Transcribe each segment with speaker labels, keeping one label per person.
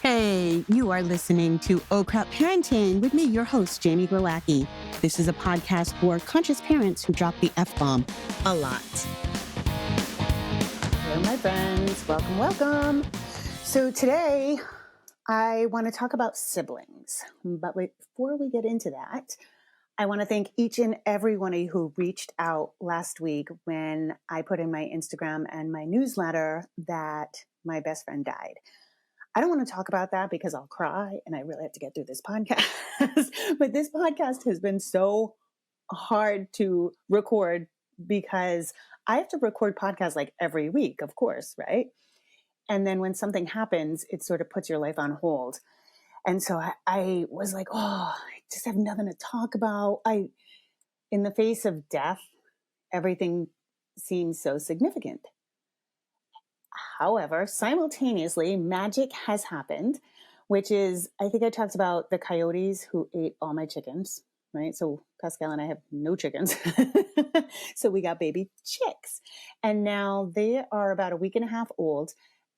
Speaker 1: Hey, you are listening to Oh Crap Parenting with me, your host, Jamie Glowacki. This is a podcast for conscious parents who drop the F-bomb a lot. Hello, my friends. Welcome, welcome. So today, I want to talk about siblings. But before we get into that, I want to thank each and every one of you who reached out last week when I put in my Instagram and my newsletter that my best friend died. I don't want to talk about that because I'll cry and I really have to get through this podcast. But this podcast has been so hard to record because I have to record podcasts like every week, of course, right? And then when something happens, it sort of puts your life on hold. And so I was like, oh, I just have nothing to talk about. In the face of death, everything seems so significant. However, simultaneously, magic has happened, which is, I think I talked about the coyotes who ate all my chickens, right? So Pascal and I have no chickens. So we got baby chicks. And now they are about a week and a half old.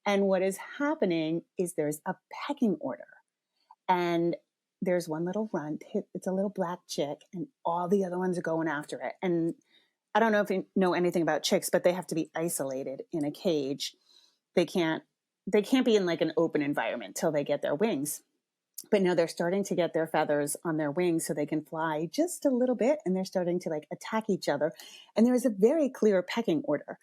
Speaker 1: And what is happening is there's a pecking order. And there's one little runt. It's a little black chick, and all the other ones are going after it. And I don't know if you know anything about chicks, but they have to be isolated in a cage. They can't be in like an open environment till they get their wings. But now they're starting to get their feathers on their wings so they can fly just a little bit, and they're starting to like attack each other. And there is a very clear pecking order.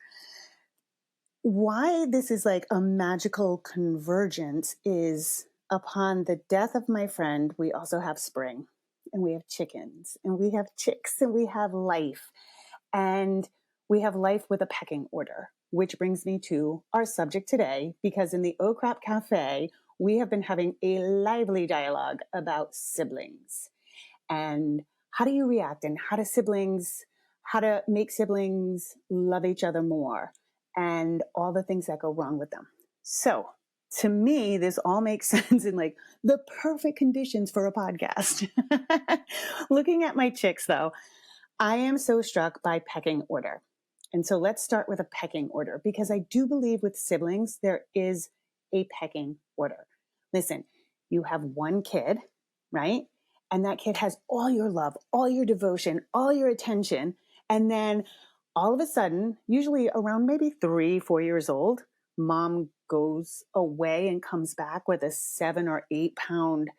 Speaker 1: Why this is like a magical convergence is upon the death of my friend, we also have spring, and we have chickens, and we have chicks, and we have life. And we have life with a pecking order, which brings me to our subject today, because in the Oh Crap Cafe, we have been having a lively dialogue about siblings and how do you react and how to make siblings love each other more and all the things that go wrong with them. So to me, this all makes sense in like the perfect conditions for a podcast. Looking at my chicks though, I am so struck by pecking order. And so let's start with a pecking order, because I do believe with siblings, there is a pecking order. Listen, you have one kid, right? And that kid has all your love, all your devotion, all your attention. And then all of a sudden, usually around maybe 3-4 years old, mom goes away and comes back with a 7 or 8 pound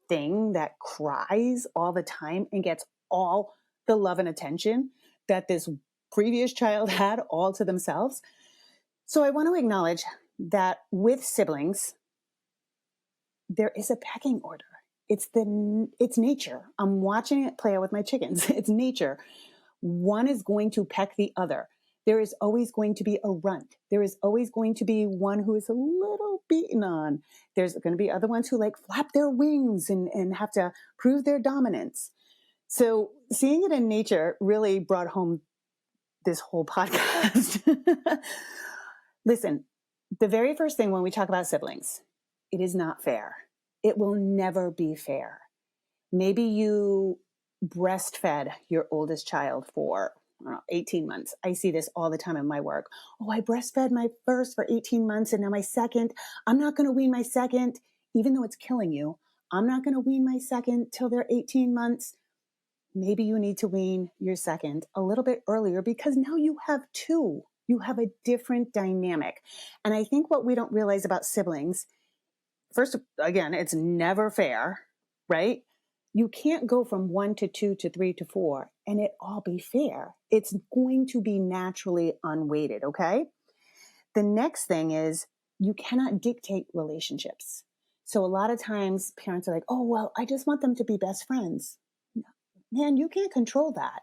Speaker 1: thing that cries all the time and gets all the love and attention that this previous child had all to themselves. So I want to acknowledge that with siblings, there is a pecking order. It's nature. I'm watching it play out with my chickens. It's nature. One is going to peck the other. There is always going to be a runt. There is always going to be one who is a little beaten on. There's going to be other ones who like flap their wings and have to prove their dominance. So seeing it in nature really brought home this whole podcast. Listen, the very first thing when we talk about siblings, it is not fair. It will never be fair. Maybe you breastfed your oldest child for 18 months. I see this all the time in my work. Oh, I breastfed my first for 18 months and now my second. I'm not going to wean my second, even though it's killing you. I'm not going to wean my second till they're 18 months. Maybe you need to wean your second a little bit earlier because now you have two. You have a different dynamic. And I think what we don't realize about siblings, first, again, it's never fair, right? You can't go from 1 to 2 to 3 to 4 and it all be fair. It's going to be naturally unweighted, okay? The next thing is you cannot dictate relationships. So a lot of times parents are like, oh, well, I just want them to be best friends. Man, you can't control that.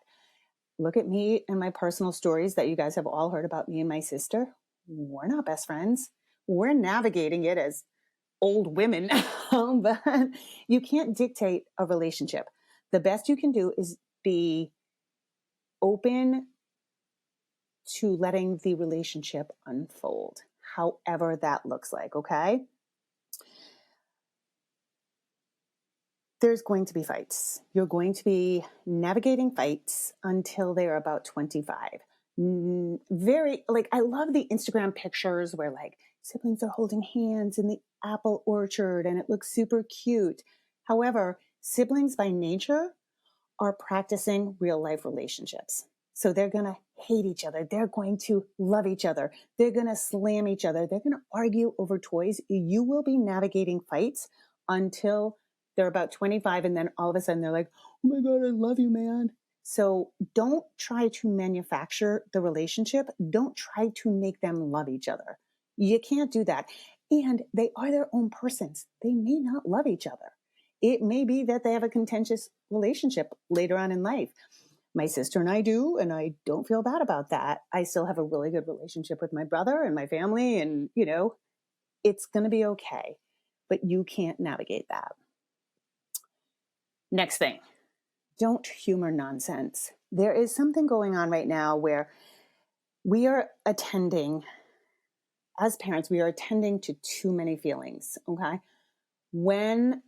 Speaker 1: Look at me and my personal stories that you guys have all heard about me and my sister. We're not best friends. We're navigating it as old women, but you can't dictate a relationship. The best you can do is be open to letting the relationship unfold, however that looks like, okay? There's going to be fights. You're going to be navigating fights until they're about 25. I love the Instagram pictures where like Siblings are holding hands in the apple orchard and it looks super cute. However, siblings by nature are practicing real life relationships. So they're going to hate each other. They're going to love each other. They're going to slam each other. They're going to argue over toys. You will be navigating fights until they're about 25. And then all of a sudden they're like, oh my God, I love you, man. So don't try to manufacture the relationship. Don't try to make them love each other. You can't do that. And they are their own persons. They may not love each other. It may be that they have a contentious relationship later on in life. My sister and I do, and I don't feel bad about that. I still have a really good relationship with my brother and my family, and, it's going to be okay. But you can't navigate that. Next thing, don't humor nonsense. There is something going on right now where we are attending, as parents, we are attending to too many feelings, okay? When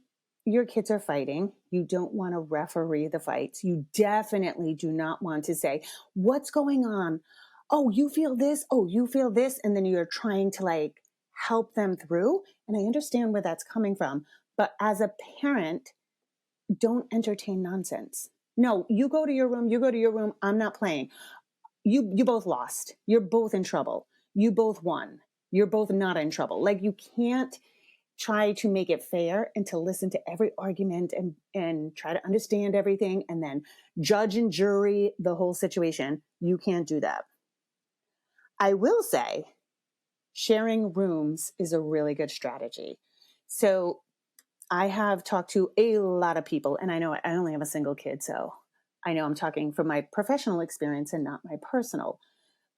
Speaker 1: your kids are fighting, you don't want to referee the fights. You definitely do not want to say, what's going on? Oh, you feel this? Oh, you feel this? And then you're trying to help them through. And I understand where that's coming from. But as a parent, don't entertain nonsense. No, you go to your room, you go to your room. I'm not playing. You both lost. You're both in trouble. You both won. You're both not in trouble. You can't try to make it fair and to listen to every argument and try to understand everything and then judge and jury the whole situation. You can't do that. I will say sharing rooms is a really good strategy. So I have talked to a lot of people, and I know I only have a single kid, so I know I'm talking from my professional experience and not my personal.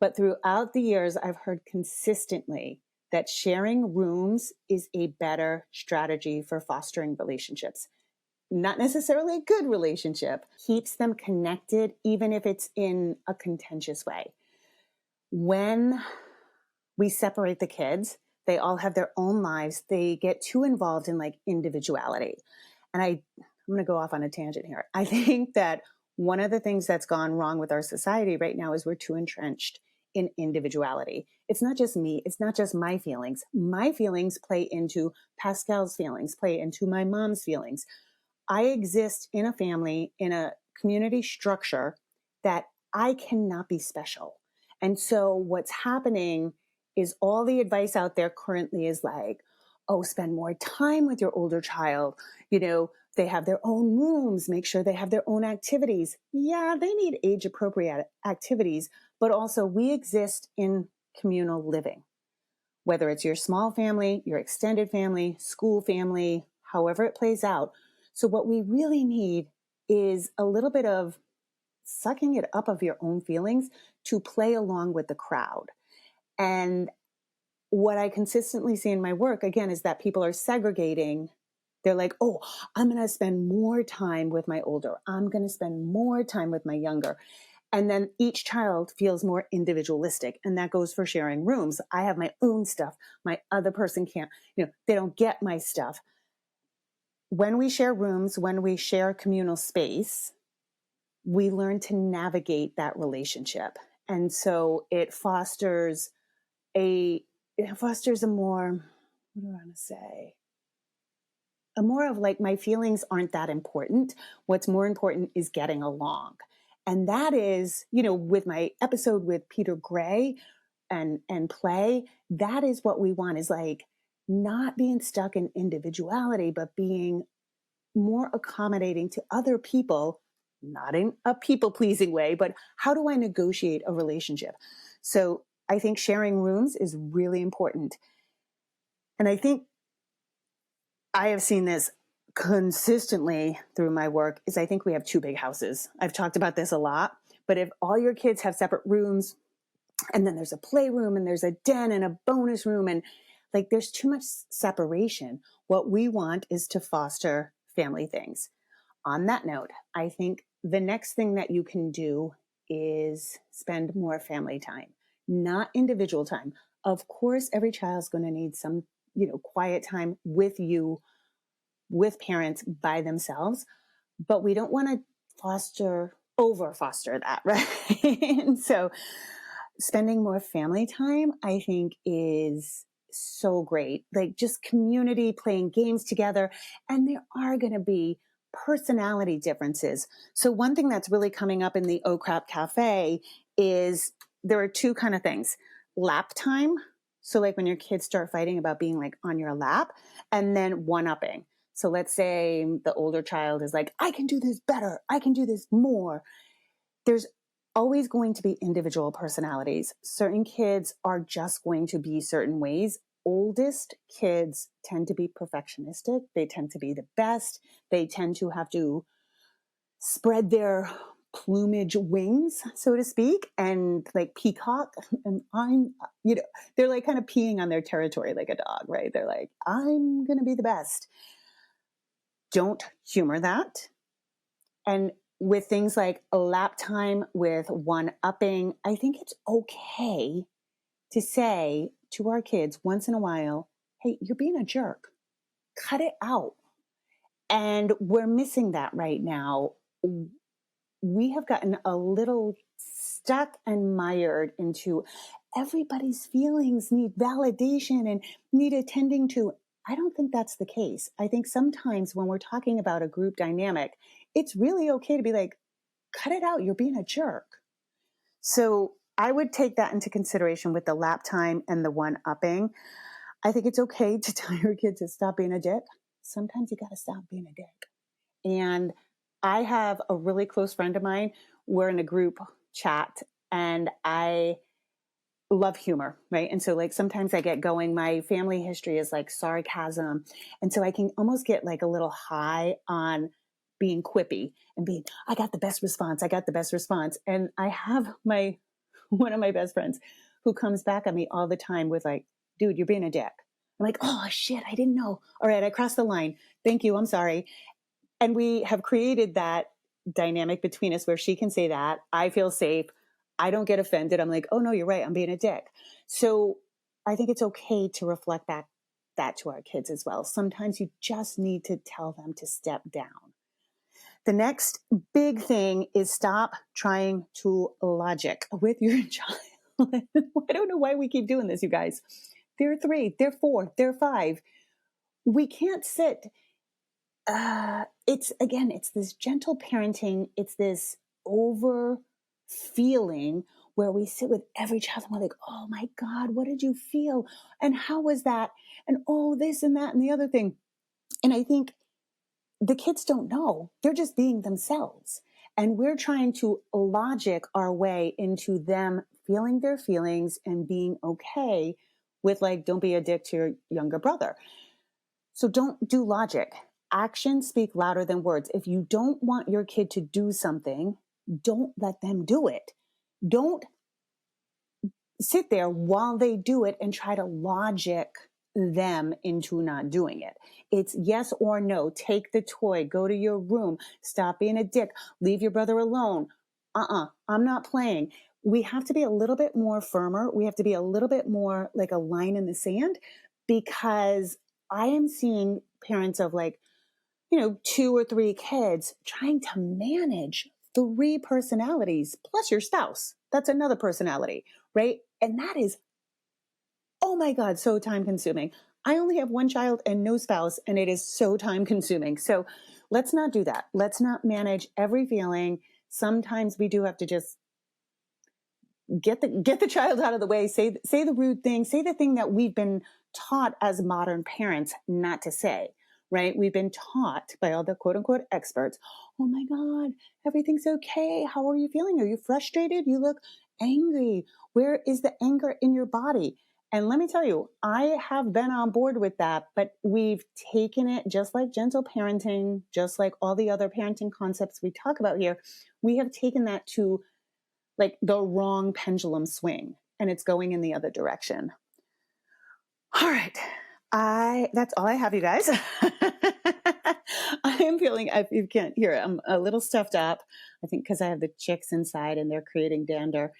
Speaker 1: But throughout the years, I've heard consistently that sharing rooms is a better strategy for fostering relationships. Not necessarily a good relationship, keeps them connected, even if it's in a contentious way. When we separate the kids, they all have their own lives. They get too involved in individuality. And I'm going to go off on a tangent here. I think that one of the things that's gone wrong with our society right now is we're too entrenched in individuality. It's not just me. It's not just my feelings. My feelings play into Pascal's feelings, play into my mom's feelings. I exist in a family, in a community structure that I cannot be special. And so what's happening is all the advice out there currently is oh, spend more time with your older child. They have their own rooms, make sure they have their own activities. Yeah, they need age appropriate activities, but also we exist in communal living, whether it's your small family, your extended family, school family, however it plays out. So what we really need is a little bit of sucking it up of your own feelings to play along with the crowd. And what I consistently see in my work, again, is that people are segregating. They're like, oh, I'm going to spend more time with my older. I'm going to spend more time with my younger. And then each child feels more individualistic. And that goes for sharing rooms. I have my own stuff. My other person can't, they don't get my stuff. When we share rooms, when we share communal space, we learn to navigate that relationship. And so it fosters a more, what do I want to say? A more of my feelings aren't that important. What's more important is getting along. And that is, with my episode with Peter Gray and play, that is what we want, is not being stuck in individuality, but being more accommodating to other people, not in a people-pleasing way, but how do I negotiate a relationship? So I think sharing rooms is really important. And I think I have seen this consistently through my work is I think we have two big houses. I've talked about this a lot, but if all your kids have separate rooms and then there's a playroom and there's a den and a bonus room and there's too much separation, what we want is to foster family things. On that note, I think the next thing that you can do is spend more family time, not individual time. Of course, every child's going to need some, quiet time with you, with parents by themselves, but we don't want to over foster that, right? And so spending more family time, I think, is so great. Like just community, playing games together. And there are going to be personality differences. So one thing that's really coming up in the Oh Crap Cafe is there are two kind of things. Lap time. So like when your kids start fighting about being like on your lap, and then one-upping. So let's say the older child is like, I can do this better. I can do this more. There's always going to be individual personalities. Certain kids are just going to be certain ways. Oldest kids tend to be perfectionistic. They tend to be the best. They tend to have to spread their plumage wings, so to speak, and like peacock. And they're like kind of peeing on their territory like a dog, right? They're like, I'm going to be the best. Don't humor that. And with things like a lap time, with one-upping, I think it's okay to say to our kids once in a while, hey, you're being a jerk. Cut it out. And we're missing that right now. We have gotten a little stuck and mired into everybody's feelings need validation and need attending to. I don't think that's the case. I think sometimes when we're talking about a group dynamic, it's really okay to be like, cut it out. You're being a jerk. So I would take that into consideration with the lap time and the one-upping. I think it's okay to tell your kids to stop being a dick. Sometimes you got to stop being a dick. And I have a really close friend of mine. We're in a group chat and I love humor, right? And so like sometimes I get going, my family history is like sarcasm. And so I can almost get like a little high on being quippy and being, I got the best response. I got the best response. And I have one of my best friends who comes back at me all the time with like, dude, you're being a dick. I'm like, oh shit, I didn't know. All right, I crossed the line. Thank you. I'm sorry. And we have created that dynamic between us where she can say that. I feel safe. I don't get offended. I'm like, oh no, you're right. I'm being a dick. So I think it's okay to reflect back that to our kids as well. Sometimes you just need to tell them to step down. The next big thing is stop trying to logic with your child. I don't know why we keep doing this, you guys. They're 3, they're 4, they're 5. We can't sit. It's this gentle parenting. It's this over feeling where we sit with every child and we're like, oh my God, what did you feel? And how was that? And oh, this and that and the other thing. And I think the kids don't know. They're just being themselves. And we're trying to logic our way into them feeling their feelings and being okay with like, don't be a dick to your younger brother. So don't do logic. Actions speak louder than words. If you don't want your kid to do something, don't let them do it. Don't sit there while they do it and try to logic them into not doing it. It's yes or no. Take the toy, go to your room, stop being a dick, leave your brother alone. I'm not playing. We have to be a little bit more firmer. We have to be a little bit more like a line in the sand, because I am seeing parents of like, 2 or 3 kids trying to manage 3 personalities plus your spouse. That's another personality, right? And that is, oh my God, so time consuming. I only have 1 child and no spouse, and it is so time consuming. So let's not do that. Let's not manage every feeling. Sometimes we do have to just get the child out of the way, say the rude thing, say the thing that we've been taught as modern parents not to say, right? We've been taught by all the quote unquote experts, oh my God, everything's okay. How are you feeling? Are you frustrated? You look angry. Where is the anger in your body? And let me tell you, I have been on board with that, but we've taken it just like gentle parenting, just like all the other parenting concepts we talk about here. We have taken that to like the wrong pendulum swing, and it's going in the other direction. All right. That's all I have, you guys. I am feeling, if you can't hear it, I'm a little stuffed up. I think because I have the chicks inside and they're creating dander.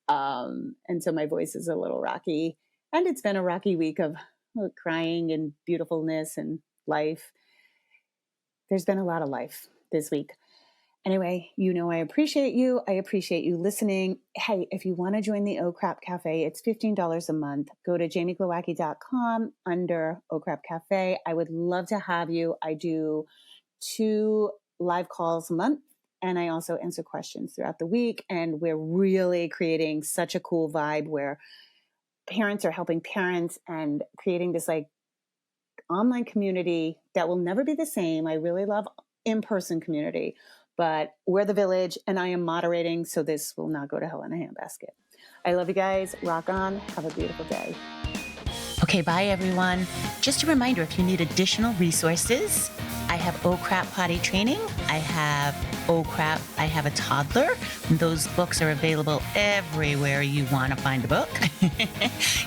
Speaker 1: And so my voice is a little rocky, and it's been a rocky week of crying and beautifulness and life. There's been a lot of life this week. Anyway, I appreciate you. I appreciate you listening. Hey, if you want to join the Oh Crap Cafe, it's $15 a month. Go to jamieglowacki.com under Oh Crap Cafe. I would love to have you. I do 2 live calls a month, and I also answer questions throughout the week. And we're really creating such a cool vibe where parents are helping parents and creating this like online community that will never be the same. I really love in-person community, but we're the village and I am moderating, so this will not go to hell in a handbasket. I love you guys. Rock on. Have a beautiful day.
Speaker 2: Okay, bye everyone. Just a reminder, if you need additional resources, I have Oh Crap Potty Training. I have Oh Crap, I Have a Toddler. Those books are available everywhere you want to find a book.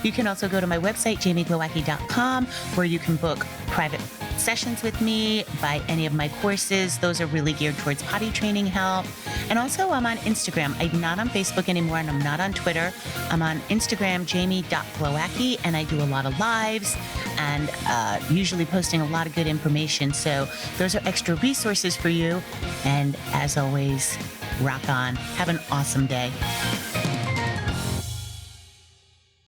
Speaker 2: You can also go to my website, jamieglowacki.com, where you can book private sessions with me, buy any of my courses. Those are really geared towards potty training help. And also I'm on Instagram. I'm not on Facebook anymore and I'm not on Twitter. I'm on Instagram, jamie.glowacki, and I do a lot of lives and usually posting a lot of good information. So those are extra resources for you. And as always, rock on. Have an awesome day.